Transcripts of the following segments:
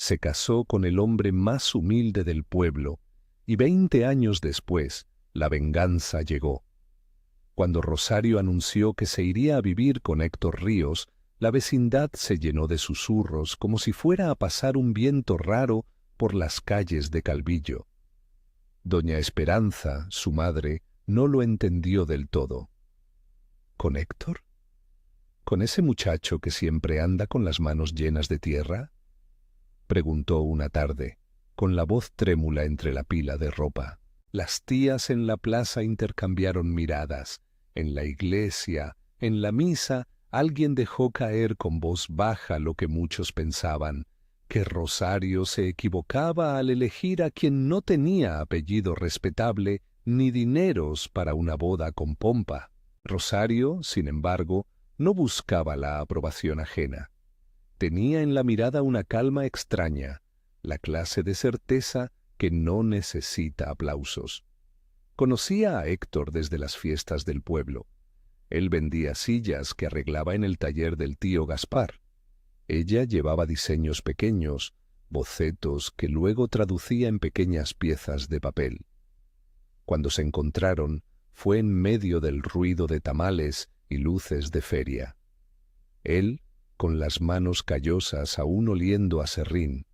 Se casó con el hombre más humilde del pueblo, y 20 años después, la venganza llegó. Cuando Rosario anunció que se iría a vivir con Héctor Ríos, la vecindad se llenó de susurros como si fuera a pasar un viento raro por las calles de Calvillo. Doña Esperanza, su madre, no lo entendió del todo. ¿Con Héctor? ¿Con ese muchacho que siempre anda con las manos llenas de tierra? Preguntó una tarde, con la voz trémula entre la pila de ropa. Las tías en la plaza intercambiaron miradas. En la iglesia, en la misa, alguien dejó caer con voz baja lo que muchos pensaban, que Rosario se equivocaba al elegir a quien no tenía apellido respetable ni dineros para una boda con pompa. Rosario, sin embargo, no buscaba la aprobación ajena. Tenía en la mirada una calma extraña, la clase de certeza que no necesita aplausos. Conocía a Héctor desde las fiestas del pueblo. Él vendía sillas que arreglaba en el taller del tío Gaspar. Ella llevaba diseños pequeños, bocetos que luego traducía en pequeñas piezas de papel. Cuando se encontraron, fue en medio del ruido de tamales y luces de feria. Él, con las manos callosas aún oliendo a serrín.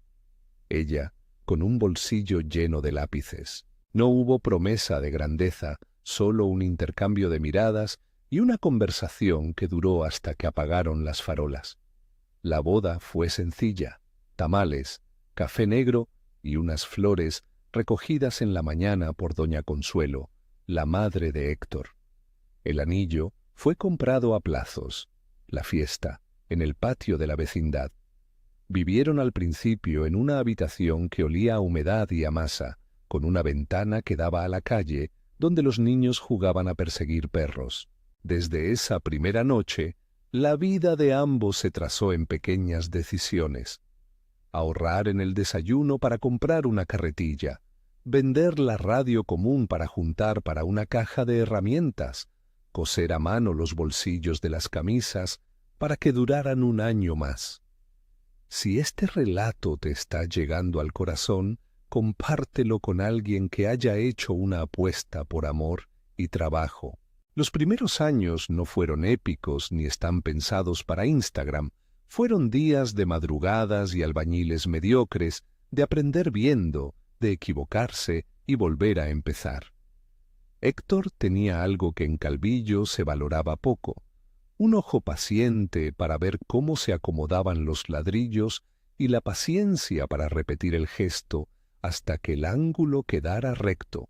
Ella, con un bolsillo lleno de lápices. No hubo promesa de grandeza, solo un intercambio de miradas y una conversación que duró hasta que apagaron las farolas. La boda fue sencilla, tamales, café negro y unas flores recogidas en la mañana por doña Consuelo, la madre de Héctor. El anillo fue comprado a plazos. La fiesta, en el patio de la vecindad. Vivieron al principio en una habitación que olía a humedad y a masa, con una ventana que daba a la calle, donde los niños jugaban a perseguir perros. Desde esa primera noche, la vida de ambos se trazó en pequeñas decisiones. Ahorrar en el desayuno para comprar una carretilla, vender la radio común para juntar para una caja de herramientas, coser a mano los bolsillos de las camisas para que duraran un año más. Si este relato te está llegando al corazón, compártelo con alguien que haya hecho una apuesta por amor y trabajo. Los primeros años no fueron épicos ni están pensados para Instagram. Fueron días de madrugadas y albañiles mediocres, de aprender viendo, de equivocarse y volver a empezar. Héctor tenía algo que en Calvillo se valoraba poco. Un ojo paciente para ver cómo se acomodaban los ladrillos y la paciencia para repetir el gesto hasta que el ángulo quedara recto.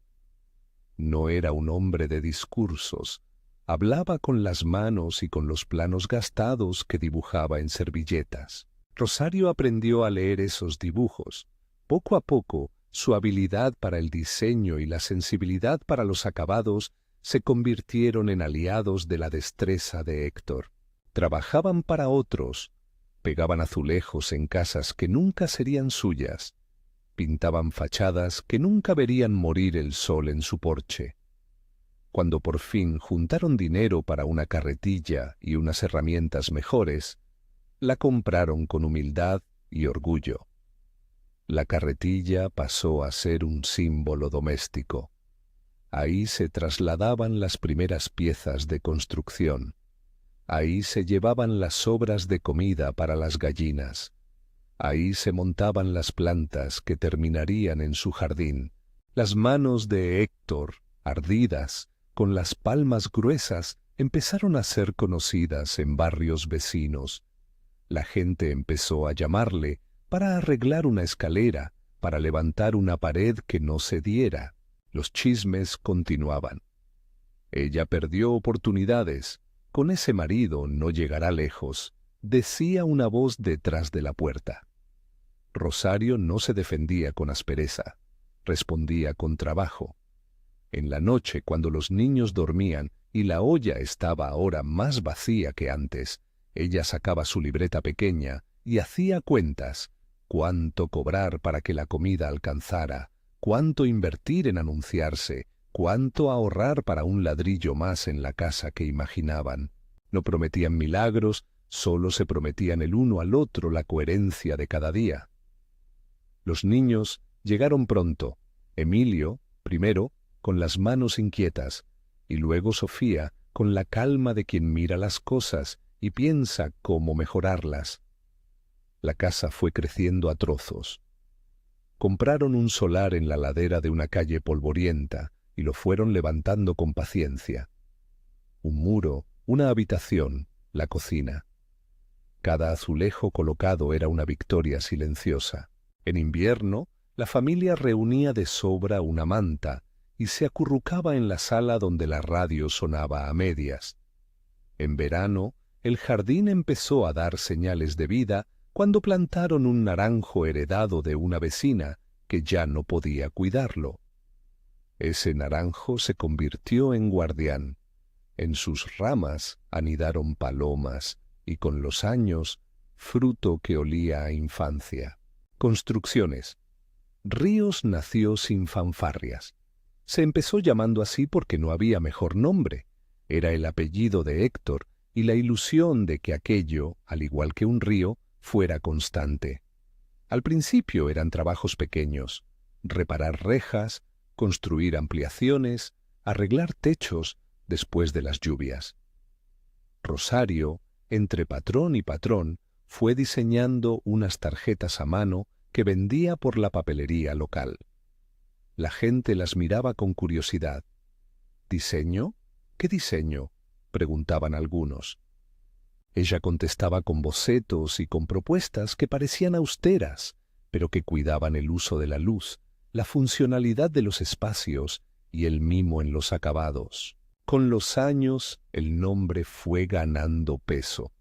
No era un hombre de discursos, hablaba con las manos y con los planos gastados que dibujaba en servilletas. Rosario aprendió a leer esos dibujos. Poco a poco, su habilidad para el diseño y la sensibilidad para los acabados se convirtieron en aliados de la destreza de Héctor. Trabajaban para otros, pegaban azulejos en casas que nunca serían suyas, pintaban fachadas que nunca verían morir el sol en su porche. Cuando por fin juntaron dinero para una carretilla y unas herramientas mejores, la compraron con humildad y orgullo. La carretilla pasó a ser un símbolo doméstico. Ahí se trasladaban las primeras piezas de construcción. Ahí se llevaban las sobras de comida para las gallinas. Ahí se montaban las plantas que terminarían en su jardín. Las manos de Héctor, ardidas, con las palmas gruesas, empezaron a ser conocidas en barrios vecinos. La gente empezó a llamarle para arreglar una escalera, para levantar una pared que no cediera. Los chismes continuaban. Ella perdió oportunidades. Con ese marido no llegará lejos, decía una voz detrás de la puerta. Rosario no se defendía con aspereza, respondía con trabajo. En la noche, cuando los niños dormían y la olla estaba ahora más vacía que antes, ella sacaba su libreta pequeña y hacía cuentas. Cuánto cobrar para que la comida alcanzara, cuánto invertir en anunciarse, cuánto ahorrar para un ladrillo más en la casa que imaginaban. No prometían milagros, solo se prometían el uno al otro la coherencia de cada día. Los niños llegaron pronto, Emilio, primero, con las manos inquietas, y luego Sofía, con la calma de quien mira las cosas y piensa cómo mejorarlas. La casa fue creciendo a trozos. Compraron un solar en la ladera de una calle polvorienta y lo fueron levantando con paciencia. Un muro, una habitación, la cocina. Cada azulejo colocado era una victoria silenciosa. En invierno, la familia reunía de sobra una manta y se acurrucaba en la sala donde la radio sonaba a medias. En verano, el jardín empezó a dar señales de vida cuando plantaron un naranjo heredado de una vecina que ya no podía cuidarlo. Ese naranjo se convirtió en guardián. En sus ramas anidaron palomas y con los años, fruto que olía a infancia. Construcciones. Ríos nació sin fanfarrias. Se empezó llamando así porque no había mejor nombre. Era el apellido de Héctor y la ilusión de que aquello, al igual que un río, fuera constante. Al principio eran trabajos pequeños: reparar rejas, construir ampliaciones, arreglar techos después de las lluvias. Rosario, entre patrón y patrón, fue diseñando unas tarjetas a mano que vendía por la papelería local. La gente las miraba con curiosidad. ¿Diseño? ¿Qué diseño?, preguntaban algunos. Ella contestaba con bocetos y con propuestas que parecían austeras, pero que cuidaban el uso de la luz, la funcionalidad de los espacios y el mimo en los acabados. Con los años, el nombre fue ganando peso,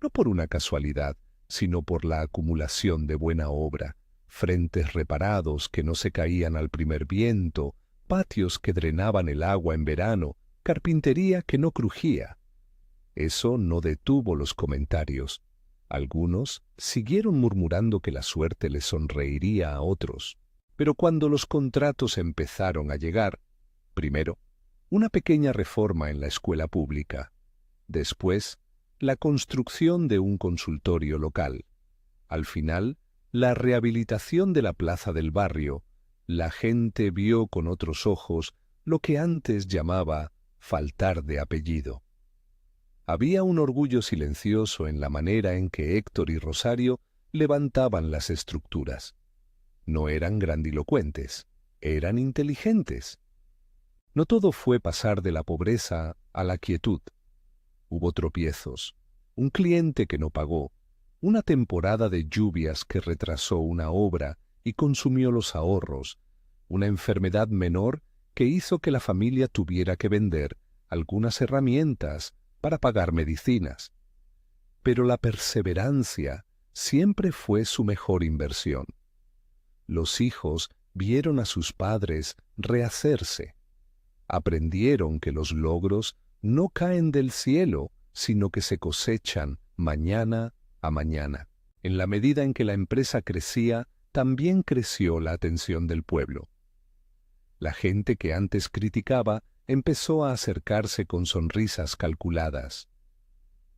no por una casualidad, sino por la acumulación de buena obra, frentes reparados que no se caían al primer viento, patios que drenaban el agua en verano, carpintería que no crujía. Eso no detuvo los comentarios. Algunos siguieron murmurando que la suerte les sonreiría a otros. Pero cuando los contratos empezaron a llegar, primero, una pequeña reforma en la escuela pública, después, la construcción de un consultorio local, al final, la rehabilitación de la plaza del barrio, la gente vio con otros ojos lo que antes llamaba faltar de apellido. Había un orgullo silencioso en la manera en que Héctor y Rosario levantaban las estructuras. No eran grandilocuentes, eran inteligentes. No todo fue pasar de la pobreza a la quietud. Hubo tropiezos, un cliente que no pagó, una temporada de lluvias que retrasó una obra y consumió los ahorros, una enfermedad menor que hizo que la familia tuviera que vender algunas herramientas para pagar medicinas. Pero la perseverancia siempre fue su mejor inversión. Los hijos vieron a sus padres rehacerse. Aprendieron que los logros no caen del cielo, sino que se cosechan mañana a mañana. En la medida en que la empresa crecía, también creció la atención del pueblo. La gente que antes criticaba empezó a acercarse con sonrisas calculadas.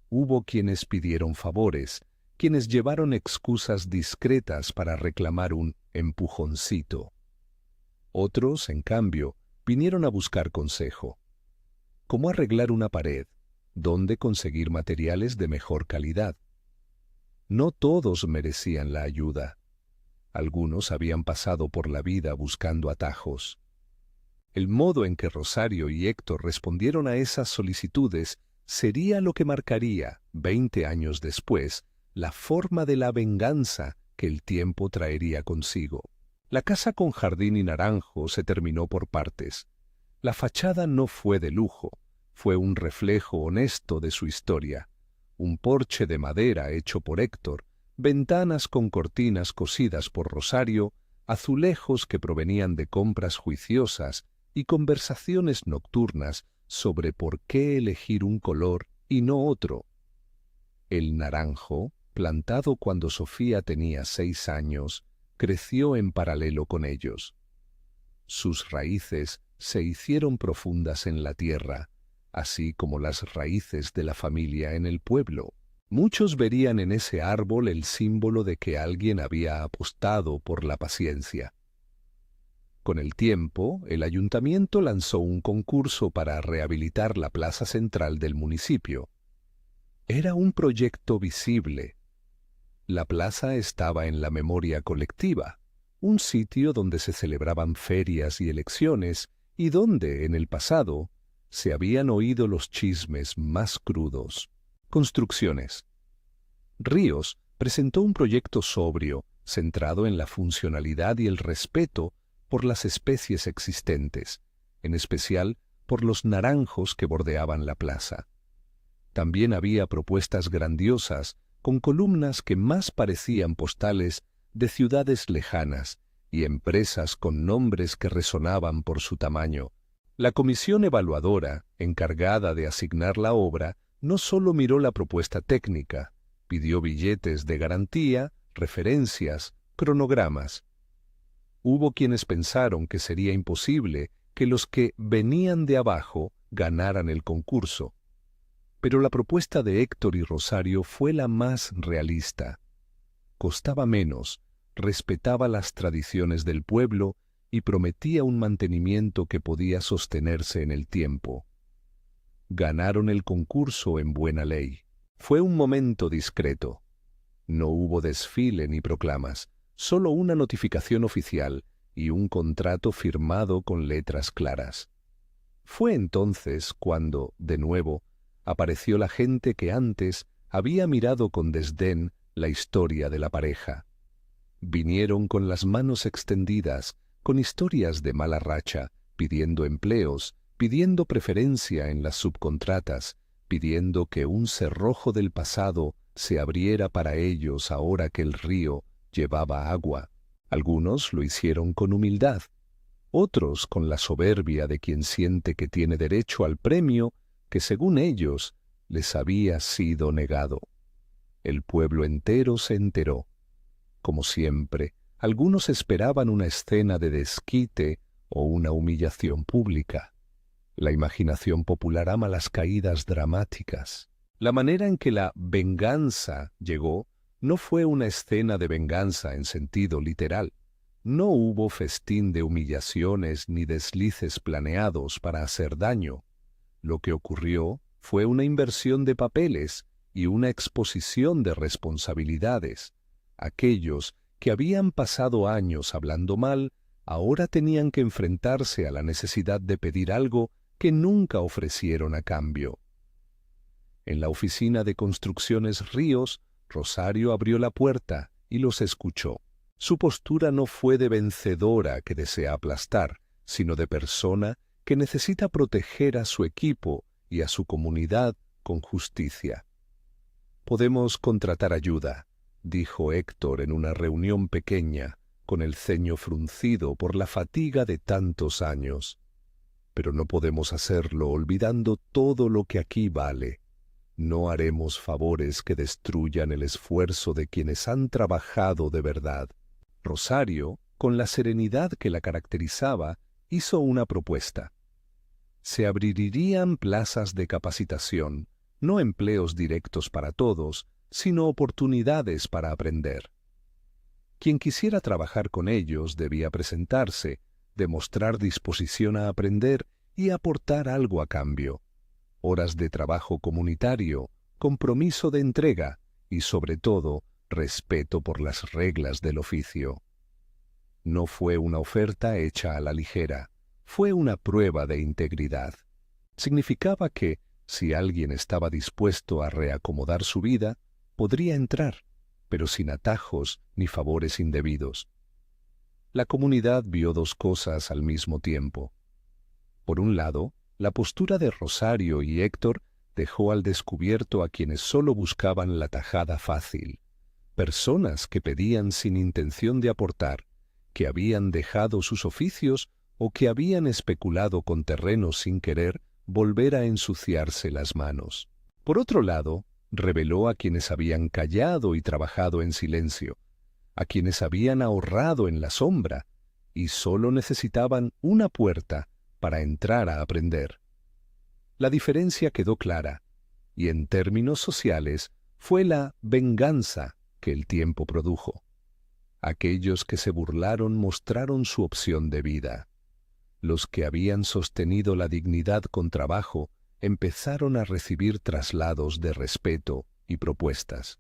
Hubo quienes pidieron favores, quienes llevaron excusas discretas para reclamar un empujoncito. Otros, en cambio, vinieron a buscar consejo. ¿Cómo arreglar una pared? ¿Dónde conseguir materiales de mejor calidad? No todos merecían la ayuda. Algunos habían pasado por la vida buscando atajos. El modo en que Rosario y Héctor respondieron a esas solicitudes sería lo que marcaría, 20 años después, la forma de la venganza que el tiempo traería consigo. La casa con jardín y naranjo se terminó por partes. La fachada no fue de lujo, fue un reflejo honesto de su historia. Un porche de madera hecho por Héctor, ventanas con cortinas cosidas por Rosario, azulejos que provenían de compras juiciosas y conversaciones nocturnas sobre por qué elegir un color y no otro. El naranjo, plantado cuando Sofía tenía 6 años, creció en paralelo con ellos. Sus raíces se hicieron profundas en la tierra, así como las raíces de la familia en el pueblo. Muchos verían en ese árbol el símbolo de que alguien había apostado por la paciencia. Con el tiempo, el ayuntamiento lanzó un concurso para rehabilitar la plaza central del municipio. Era un proyecto visible. La plaza estaba en la memoria colectiva, un sitio donde se celebraban ferias y elecciones y donde, en el pasado, se habían oído los chismes más crudos. Construcciones. Ríos presentó un proyecto sobrio, centrado en la funcionalidad y el respeto por las especies existentes, en especial por los naranjos que bordeaban la plaza. También había propuestas grandiosas, con columnas que más parecían postales de ciudades lejanas y empresas con nombres que resonaban por su tamaño. La comisión evaluadora, encargada de asignar la obra, no solo miró la propuesta técnica, pidió billetes de garantía, referencias, cronogramas. Hubo quienes pensaron que sería imposible que los que venían de abajo ganaran el concurso. Pero la propuesta de Héctor y Rosario fue la más realista. Costaba menos, respetaba las tradiciones del pueblo y prometía un mantenimiento que podía sostenerse en el tiempo. Ganaron el concurso en buena ley. Fue un momento discreto. No hubo desfile ni proclamas, solo una notificación oficial y un contrato firmado con letras claras. Fue entonces cuando, de nuevo, apareció la gente que antes había mirado con desdén la historia de la pareja. Vinieron con las manos extendidas, con historias de mala racha, pidiendo empleos, pidiendo preferencia en las subcontratas, pidiendo que un cerrojo del pasado se abriera para ellos ahora que el río llevaba agua. Algunos lo hicieron con humildad, otros con la soberbia de quien siente que tiene derecho al premio que, según ellos, les había sido negado. El pueblo entero se enteró. Como siempre, algunos esperaban una escena de desquite o una humillación pública. La imaginación popular ama las caídas dramáticas. La manera en que la venganza llegó no fue una escena de venganza en sentido literal. No hubo festín de humillaciones ni deslices planeados para hacer daño. Lo que ocurrió fue una inversión de papeles y una exposición de responsabilidades. Aquellos que habían pasado años hablando mal, ahora tenían que enfrentarse a la necesidad de pedir algo que nunca ofrecieron a cambio. En la oficina de Construcciones Ríos, Rosario abrió la puerta y los escuchó. Su postura no fue de vencedora que desea aplastar, sino de persona que necesita proteger a su equipo y a su comunidad con justicia. «Podemos contratar ayuda», dijo Héctor en una reunión pequeña, con el ceño fruncido por la fatiga de tantos años. «Pero no podemos hacerlo olvidando todo lo que aquí vale. No haremos favores que destruyan el esfuerzo de quienes han trabajado de verdad». Rosario, con la serenidad que la caracterizaba, hizo una propuesta. Se abrirían plazas de capacitación, no empleos directos para todos, sino oportunidades para aprender. Quien quisiera trabajar con ellos debía presentarse, demostrar disposición a aprender y aportar algo a cambio. Horas de trabajo comunitario, compromiso de entrega y, sobre todo, respeto por las reglas del oficio. No fue una oferta hecha a la ligera, fue una prueba de integridad. Significaba que, si alguien estaba dispuesto a reacomodar su vida, podría entrar, pero sin atajos ni favores indebidos. La comunidad vio dos cosas al mismo tiempo. Por un lado, la postura de Rosario y Héctor dejó al descubierto a quienes solo buscaban la tajada fácil, personas que pedían sin intención de aportar, que habían dejado sus oficios o que habían especulado con terrenos sin querer volver a ensuciarse las manos. Por otro lado, reveló a quienes habían callado y trabajado en silencio, a quienes habían ahorrado en la sombra y solo necesitaban una puerta para entrar a aprender. La diferencia quedó clara, y en términos sociales, Fue la venganza que el tiempo produjo. Aquellos que se burlaron mostraron su opción de vida. Los que habían sostenido la dignidad con trabajo empezaron a recibir traslados de respeto y propuestas.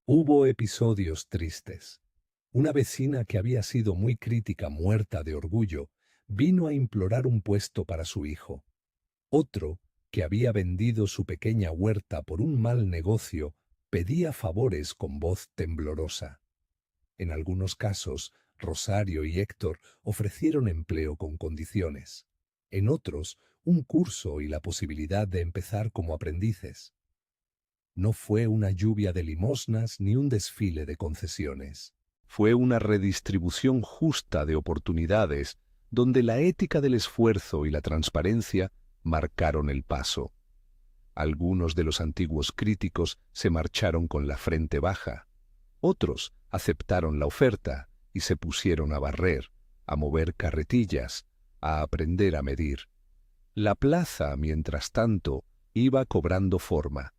Hubo episodios tristes. Una vecina que había sido muy crítica, muerta de orgullo, vino a implorar un puesto para su hijo. Otro, que había vendido su pequeña huerta por un mal negocio, pedía favores con voz temblorosa. En algunos casos, Rosario y Héctor ofrecieron empleo con condiciones. En otros, un curso y la posibilidad de empezar como aprendices. No fue una lluvia de limosnas ni un desfile de concesiones. Fue una redistribución justa de oportunidades donde la ética del esfuerzo y la transparencia marcaron el paso. Algunos de los antiguos críticos se marcharon con la frente baja. Otros aceptaron la oferta y se pusieron a barrer, a mover carretillas, a aprender a medir. La plaza, mientras tanto, iba cobrando forma.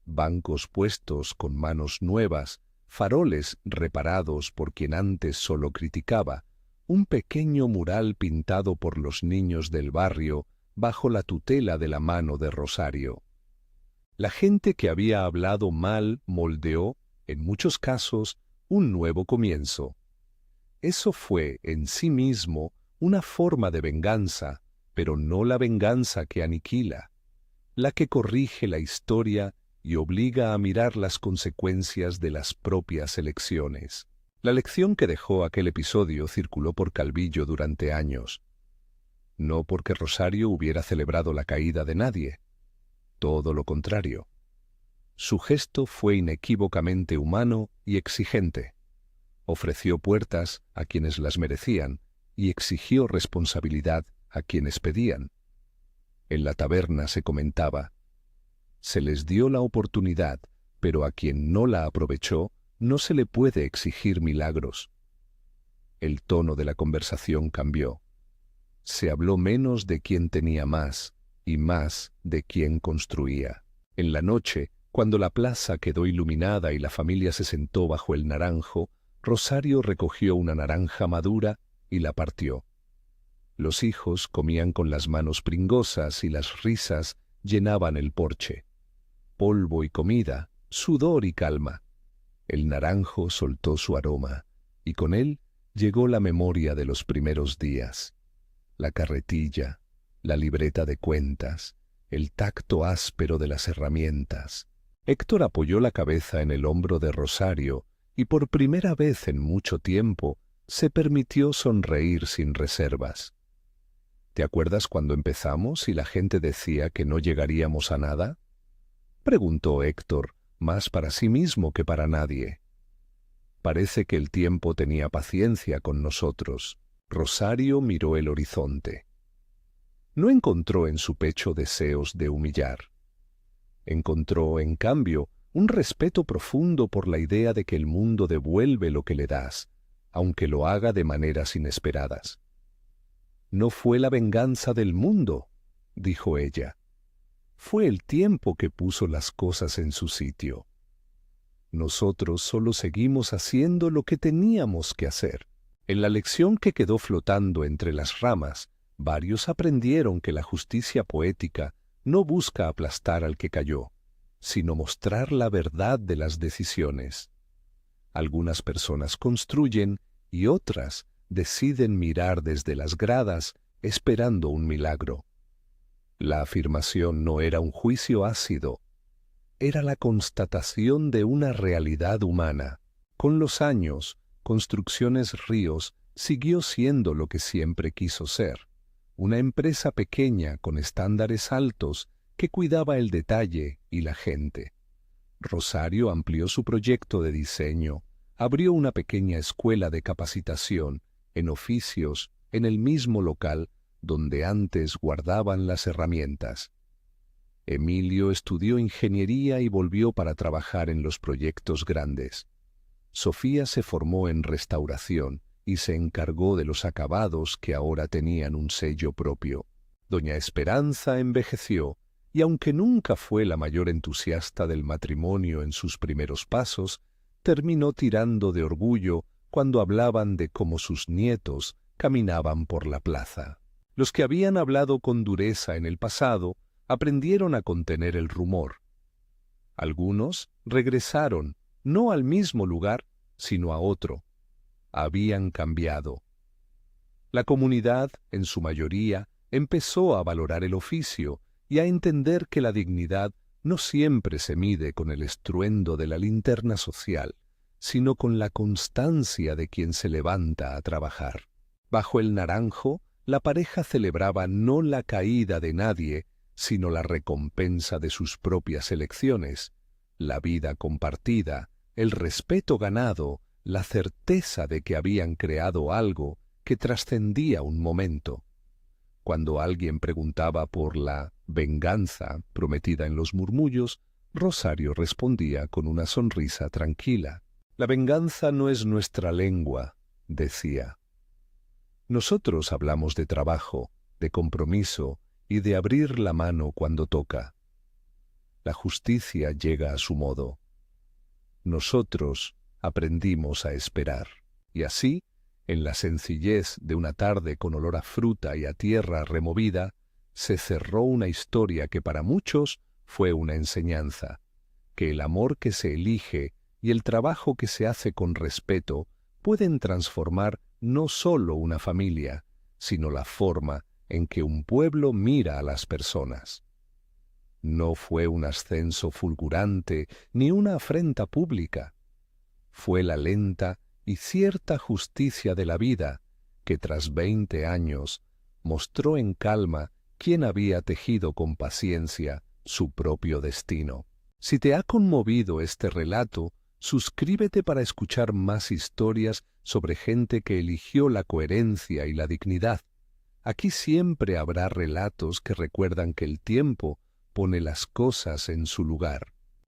Bancos puestos con manos nuevas, faroles reparados por quien antes solo criticaba, un pequeño mural pintado por los niños del barrio bajo la tutela de la mano de Rosario. La gente que había hablado mal moldeó, en muchos casos, un nuevo comienzo. Eso fue, en sí mismo, una forma de venganza, pero no la venganza que aniquila, la que corrige la historia y obliga a mirar las consecuencias de las propias elecciones. La lección que dejó aquel episodio circuló por Calvillo durante años. No porque Rosario hubiera celebrado la caída de nadie. Todo lo contrario. Su gesto fue inequívocamente humano y exigente. Ofreció puertas a quienes las merecían y exigió responsabilidad a quienes pedían. En la taberna se comentaba: se les dio la oportunidad, pero a quien no la aprovechó no se le puede exigir milagros. El tono de la conversación cambió. Se habló menos de quién tenía más y más de quién construía. En la noche, cuando la plaza quedó iluminada y la familia se sentó bajo el naranjo, Rosario recogió una naranja madura y la partió. Los hijos comían con las manos pringosas y las risas llenaban el porche. Polvo y comida, sudor y calma. El naranjo soltó su aroma, y con él llegó la memoria de los primeros días. La carretilla, la libreta de cuentas, el tacto áspero de las herramientas. Héctor apoyó la cabeza en el hombro de Rosario y por primera vez en mucho tiempo se permitió sonreír sin reservas. ¿Te acuerdas cuando empezamos y la gente decía que no llegaríamos a nada?, preguntó Héctor, más para sí mismo que para nadie. Parece que el tiempo tenía paciencia con nosotros. Rosario miró el horizonte. No encontró en su pecho deseos de humillar. Encontró, en cambio, un respeto profundo por la idea de que el mundo devuelve lo que le das, aunque lo haga de maneras inesperadas. No fue la venganza del mundo, dijo ella. Fue el tiempo que puso las cosas en su sitio. Nosotros solo seguimos haciendo lo que teníamos que hacer. En la lección que quedó flotando entre las ramas, varios aprendieron que la justicia poética no busca aplastar al que cayó, sino mostrar la verdad de las decisiones. Algunas personas construyen y otras deciden mirar desde las gradas esperando un milagro. La afirmación no era un juicio ácido, era la constatación de una realidad humana. Con los años, Construcciones Ríos siguió siendo lo que siempre quiso ser, una empresa pequeña con estándares altos que cuidaba el detalle y la gente. Rosario amplió su proyecto de diseño, abrió una pequeña escuela de capacitación en oficios en el mismo local donde antes guardaban las herramientas. Emilio estudió ingeniería y volvió para trabajar en los proyectos grandes. Sofía se formó en restauración y se encargó de los acabados que ahora tenían un sello propio. Doña Esperanza envejeció y aunque nunca fue la mayor entusiasta del matrimonio en sus primeros pasos, terminó tirando de orgullo cuando hablaban de cómo sus nietos caminaban por la plaza. Los que habían hablado con dureza en el pasado aprendieron a contener el rumor. Algunos regresaron, no al mismo lugar, sino a otro. Habían cambiado. La comunidad, en su mayoría, empezó a valorar el oficio y a entender que la dignidad no siempre se mide con el estruendo de la linterna social, sino con la constancia de quien se levanta a trabajar. Bajo el naranjo, la pareja celebraba no la caída de nadie, sino la recompensa de sus propias elecciones, la vida compartida, el respeto ganado, la certeza de que habían creado algo que trascendía un momento. Cuando alguien preguntaba por la venganza prometida en los murmullos, Rosario respondía con una sonrisa tranquila. La venganza no es nuestra lengua, decía. Nosotros hablamos de trabajo, de compromiso y de abrir la mano cuando toca. La justicia llega a su modo. Nosotros aprendimos a esperar. Y así, en la sencillez de una tarde con olor a fruta y a tierra removida, se cerró una historia que para muchos fue una enseñanza, que el amor que se elige y el trabajo que se hace con respeto pueden transformar no solo una familia, sino la forma en que un pueblo mira a las personas. No fue un ascenso fulgurante ni una afrenta pública. Fue la lenta y cierta justicia de la vida que tras 20 años mostró en calma quién había tejido con paciencia su propio destino. Si te ha conmovido este relato, suscríbete para escuchar más historias sobre gente que eligió la coherencia y la dignidad. Aquí siempre habrá relatos que recuerdan que el tiempo pone las cosas en su lugar.